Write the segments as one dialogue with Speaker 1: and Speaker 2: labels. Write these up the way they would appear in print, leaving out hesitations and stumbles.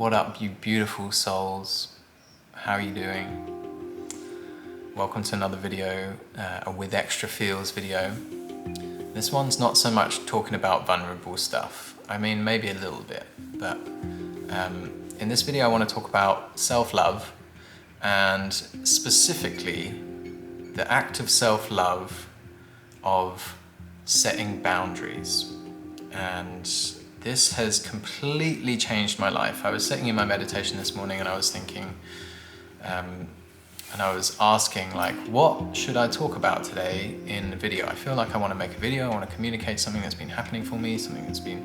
Speaker 1: What up, you beautiful souls? How are you doing? Welcome to another video, a With Extra Feels video. This one's not so much talking about vulnerable stuff. I mean, maybe a little bit, but in this video I want to talk about self-love, and specifically the act of self-love of setting boundaries. And this has completely changed my life. I was sitting in my meditation this morning and I was thinking, and I was asking, like, what should I talk about today in the video? I feel like I want to make a video, I want to communicate something that's been happening for me, something that's been,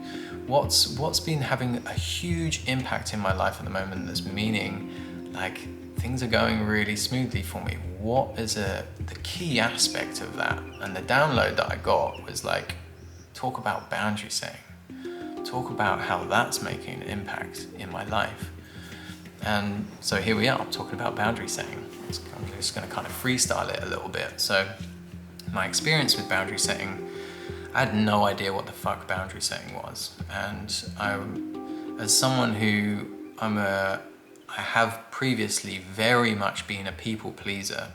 Speaker 1: what's been having a huge impact in my life at the moment, that's meaning like things are going really smoothly for me. What is the key aspect of that? And the download that I got was like, talk about boundary setting. Talk about how that's making an impact in my life. And so here we are, talking about boundary setting. I'm just going to kind of freestyle it a little bit. So my experience with boundary setting, I had no idea what the fuck boundary setting was. And as someone who I have previously very much been a people pleaser.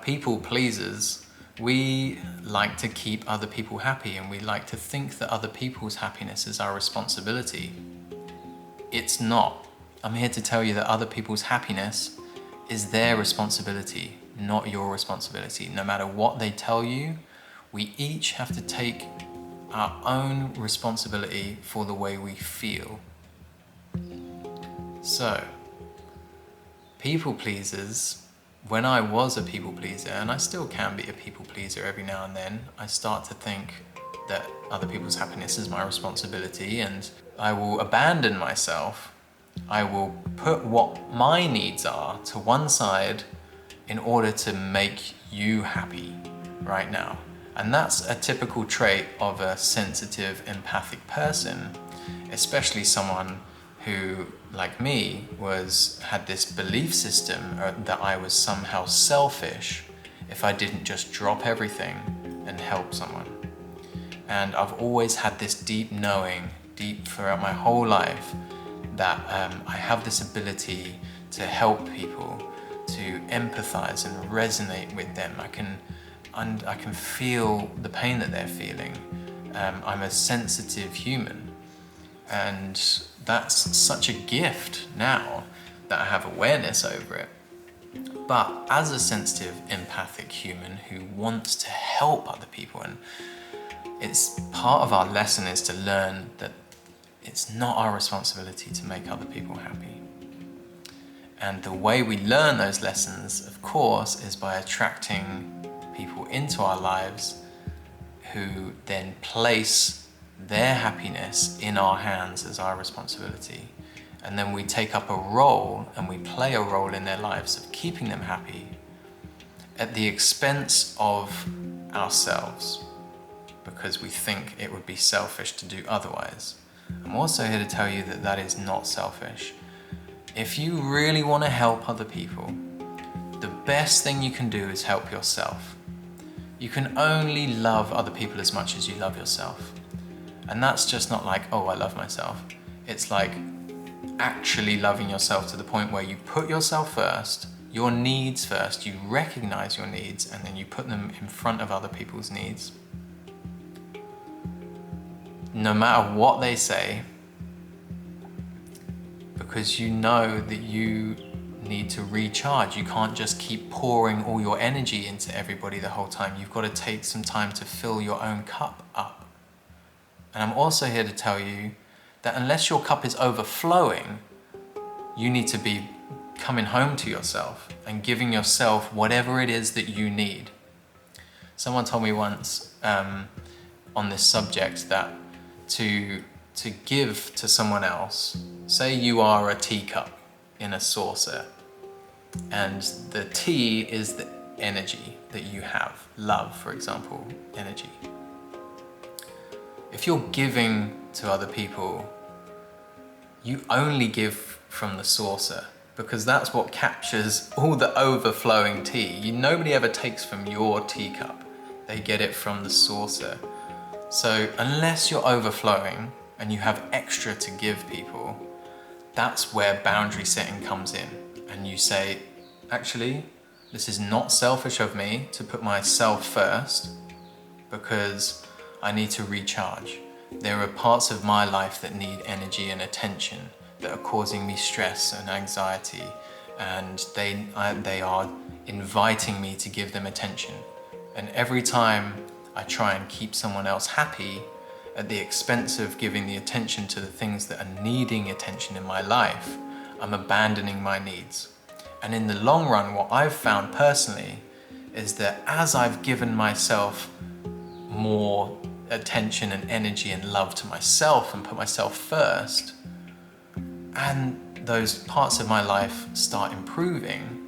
Speaker 1: People pleasers, we like to keep other people happy, and we like to think that other people's happiness is our responsibility. It's not. I'm here to tell you that other people's happiness is their responsibility, not your responsibility. No matter what they tell you, we each have to take our own responsibility for the way we feel. So, people pleasers, when I was a people pleaser, and I still can be a people pleaser every now and then, I start to think that other people's happiness is my responsibility, and I will abandon myself. I will put what my needs are to one side in order to make you happy right now. And that's a typical trait of a sensitive, empathic person, especially someone who, like me, had this belief system that I was somehow selfish if I didn't just drop everything and help someone. And I've always had this deep knowing, deep throughout my whole life, that I have this ability to help people, to empathize and resonate with them. I can feel the pain that they're feeling. I'm a sensitive human. And that's such a gift now that I have awareness over it. But as a sensitive, empathic human who wants to help other people, and it's part of our lesson is to learn that it's not our responsibility to make other people happy. And the way we learn those lessons, of course, is by attracting people into our lives who then place their happiness in our hands as our responsibility. And then we take up a role and we play a role in their lives of keeping them happy at the expense of ourselves, because we think it would be selfish to do otherwise. I'm also here to tell you that that is not selfish. If you really want to help other people, the best thing you can do is help yourself. You can only love other people as much as you love yourself. And that's just not like, oh, I love myself. It's like actually loving yourself to the point where you put yourself first, your needs first, you recognize your needs, and then you put them in front of other people's needs. No matter what they say, because you know that you need to recharge. You can't just keep pouring all your energy into everybody the whole time. You've got to take some time to fill your own cup up. And I'm also here to tell you that unless your cup is overflowing, you need to be coming home to yourself and giving yourself whatever it is that you need. Someone told me once on this subject that to give to someone else, say you are a teacup in a saucer, and the tea is the energy that you have, love, for example, energy. If you're giving to other people, you only give from the saucer, because that's what captures all the overflowing tea. Nobody ever takes from your teacup. They get it from the saucer. So unless you're overflowing and you have extra to give people, that's where boundary setting comes in. And you say, actually, this is not selfish of me to put myself first because I need to recharge. There are parts of my life that need energy and attention that are causing me stress and anxiety, and they are inviting me to give them attention. And every time I try and keep someone else happy at the expense of giving the attention to the things that are needing attention in my life, I'm abandoning my needs. And in the long run, what I've found personally is that as I've given myself more attention and energy and love to myself and put myself first, and those parts of my life start improving,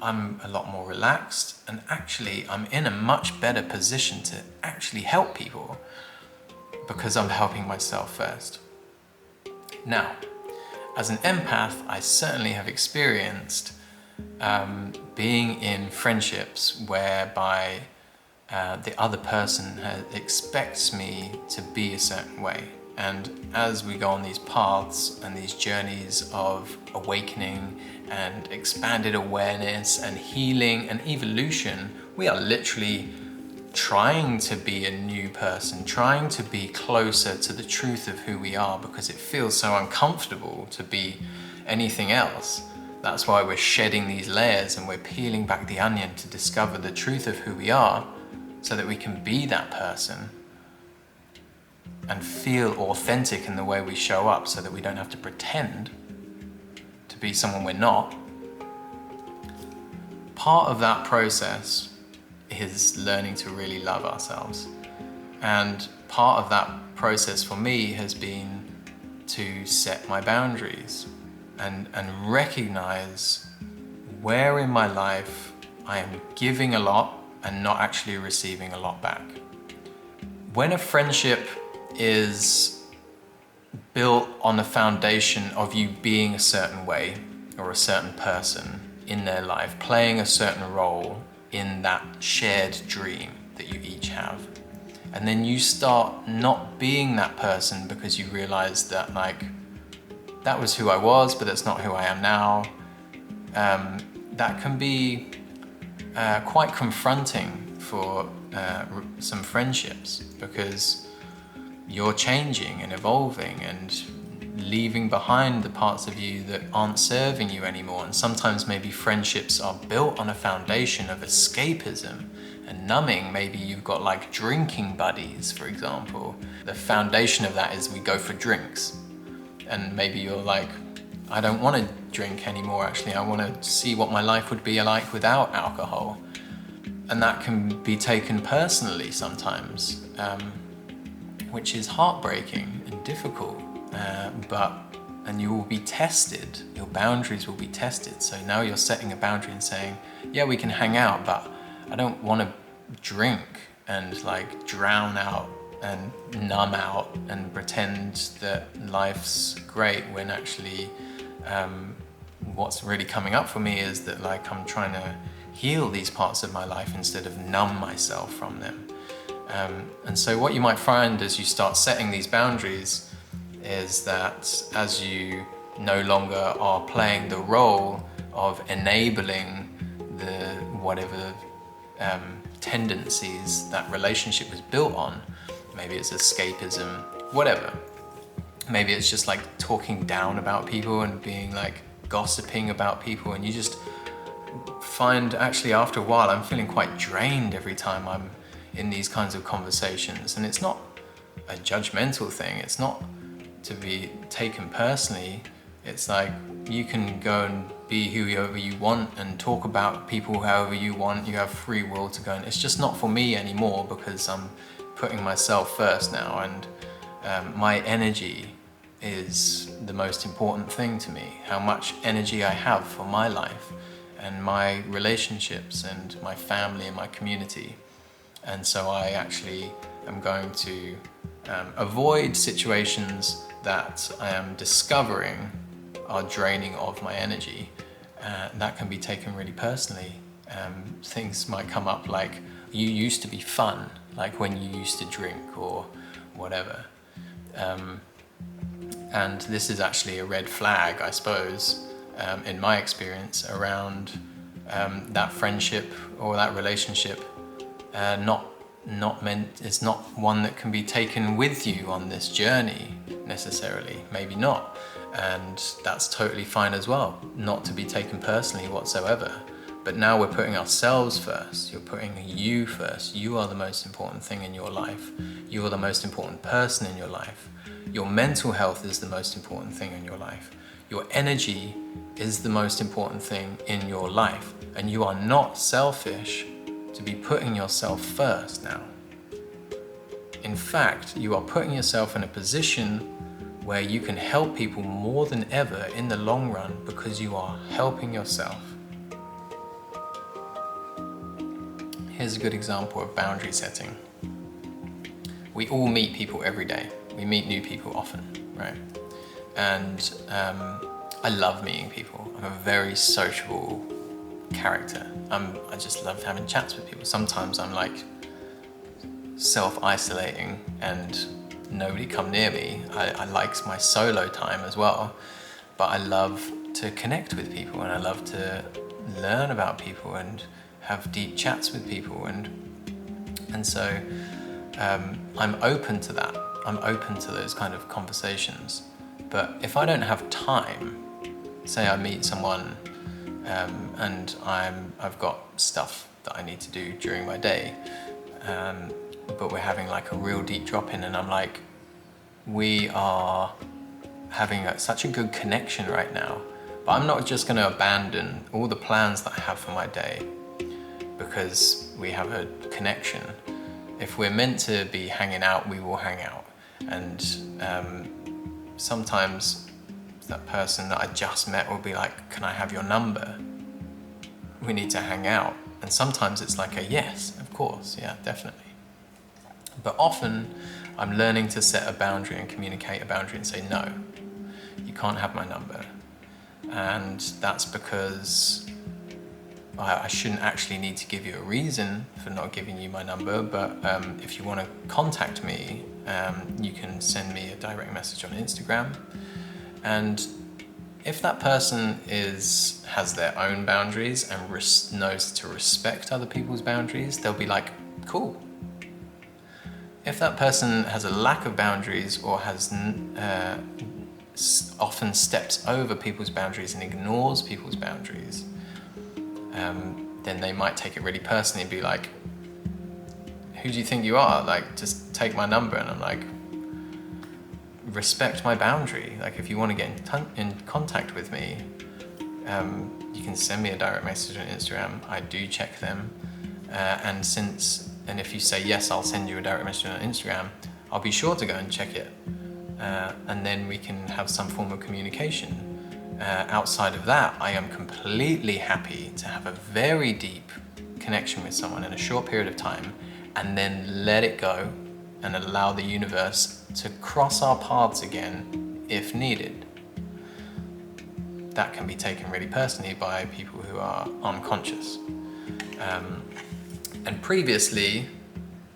Speaker 1: I'm a lot more relaxed, and actually I'm in a much better position to actually help people because I'm helping myself first. Now, as an empath, I certainly have experienced being in friendships whereby the other person expects me to be a certain way. And as we go on these paths and these journeys of awakening and expanded awareness and healing and evolution, we are literally trying to be a new person, trying to be closer to the truth of who we are, because it feels so uncomfortable to be anything else. That's why we're shedding these layers and we're peeling back the onion to discover the truth of who we are, so that we can be that person and feel authentic in the way we show up, so that we don't have to pretend to be someone we're not. Part of that process is learning to really love ourselves. And part of that process for me has been to set my boundaries and recognize where in my life I am giving a lot and not actually receiving a lot back. When a friendship is built on the foundation of you being a certain way or a certain person in their life, playing a certain role in that shared dream that you each have, and then you start not being that person because you realize that, like, that was who I was, but that's not who I am now, that can be quite confronting for some friendships, because you're changing and evolving and leaving behind the parts of you that aren't serving you anymore. And sometimes maybe friendships are built on a foundation of escapism and numbing. Maybe you've got like drinking buddies, for example. The foundation of that is we go for drinks. And maybe you're like, I don't want to drink anymore, actually. I want to see what my life would be like without alcohol. And that can be taken personally sometimes, which is heartbreaking and difficult. And you will be tested, your boundaries will be tested. So now you're setting a boundary and saying, yeah, we can hang out, but I don't want to drink and like drown out and numb out and pretend that life's great, when actually what's really coming up for me is that, like, I'm trying to heal these parts of my life instead of numb myself from them. And so what you might find as you start setting these boundaries is that as you no longer are playing the role of enabling the whatever tendencies that relationship was built on, maybe it's escapism, whatever. Maybe it's just like talking down about people and being like gossiping about people, and you just find actually after a while I'm feeling quite drained every time I'm in these kinds of conversations. And it's not a judgmental thing, it's not to be taken personally. It's like you can go and be whoever you want and talk about people however you want. You have free will to go, and it's just not for me anymore because I'm putting myself first now, and my energy is the most important thing to me. How much energy I have for my life and my relationships and my family and my community. And so I actually am going to avoid situations that I am discovering are draining of my energy. That can be taken really personally. Things might come up like, you used to be fun, like when you used to drink or whatever. And this is actually a red flag, I suppose, in my experience, around that friendship or that relationship it's not one that can be taken with you on this journey necessarily, maybe not, and that's totally fine as well, not to be taken personally whatsoever. But now we're putting ourselves first. You're putting you first. You are the most important thing in your life. You are the most important person in your life. Your mental health is the most important thing in your life. Your energy is the most important thing in your life, and you are not selfish to be putting yourself first now. In fact, you are putting yourself in a position where you can help people more than ever in the long run because you are helping yourself. Here's a good example of boundary setting. We all meet people every day. We meet new people often, right? And I love meeting people. I'm a very sociable character. I just love having chats with people. Sometimes I'm like self-isolating and nobody come near me. I like my solo time as well, but I love to connect with people and I love to learn about people and have deep chats with people, and so I'm open to that. I'm open to those kind of conversations. But if I don't have time, say I meet someone and I've got stuff that I need to do during my day, but we're having like a real deep drop in, and I'm like, we are having such a good connection right now, but I'm not just going to abandon all the plans that I have for my day because we have a connection. If we're meant to be hanging out, we will hang out. And sometimes that person that I just met will be like, can I have your number? We need to hang out. And sometimes it's like a yes, of course, yeah, definitely. But often I'm learning to set a boundary and communicate a boundary and say, no, you can't have my number. And that's because I shouldn't actually need to give you a reason for not giving you my number, but if you want to contact me, you can send me a direct message on Instagram. And if that person has their own boundaries and knows to respect other people's boundaries, they'll be like, cool. If that person has a lack of boundaries or has often steps over people's boundaries and ignores people's boundaries, then they might take it really personally and be like, who do you think you are? Like, just take my number. And I'm like, respect my boundary. Like, if you want to get in contact with me, you can send me a direct message on Instagram. I do check them. And if you say, yes, I'll send you a direct message on Instagram, I'll be sure to go and check it. And then we can have some form of communication. Outside of that, I am completely happy to have a very deep connection with someone in a short period of time and then let it go and allow the universe to cross our paths again if needed. That can be taken really personally by people who are unconscious. And previously,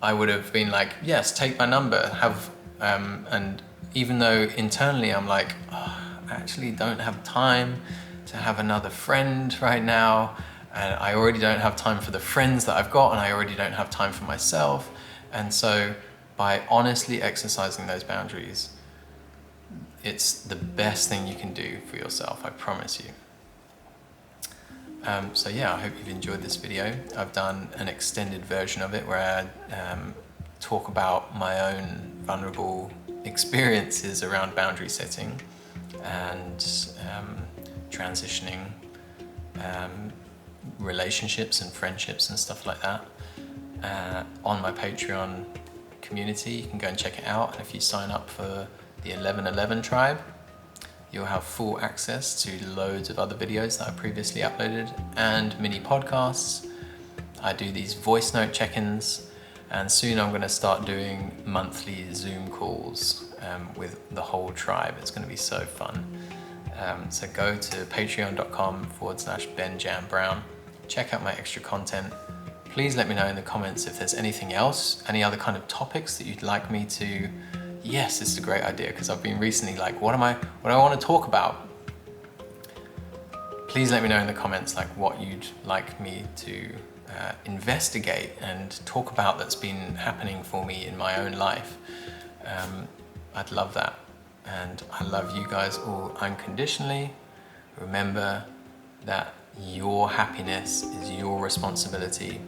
Speaker 1: I would have been like, yes, take my number, and even though internally I'm like, oh, I actually don't have time to have another friend right now, and I already don't have time for the friends that I've got, and I already don't have time for myself. And so by honestly exercising those boundaries, it's the best thing you can do for yourself, I promise you. So yeah, I hope you've enjoyed this video. I've done an extended version of it where I talk about my own vulnerable experiences around boundary setting and transitioning relationships and friendships and stuff like that on my Patreon community. You can go and check it out, and if you sign up for the 1111 tribe, you'll have full access to loads of other videos that I previously uploaded and mini podcasts. I do these voice note check-ins, and soon I'm going to start doing monthly Zoom calls with the whole tribe. It's going to be so fun. So go to patreon.com/BenJamBrown. Check out my extra content. Please let me know in the comments if there's anything else, any other kind of topics that you'd like me to yes, this is a great idea, because I've been recently like, what do I want to talk about? Please let me know in the comments like what you'd like me to investigate and talk about that's been happening for me in my own life. I'd love that. And I love you guys all unconditionally. Remember that your happiness is your responsibility.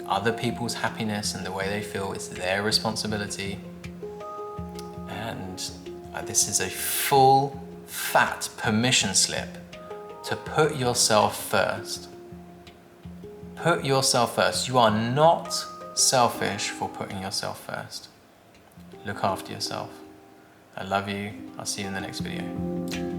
Speaker 1: Other people's happiness and the way they feel is their responsibility. And this is a full, fat permission slip to put yourself first. Put yourself first. You are not selfish for putting yourself first. Look after yourself. I love you. I'll see you in the next video.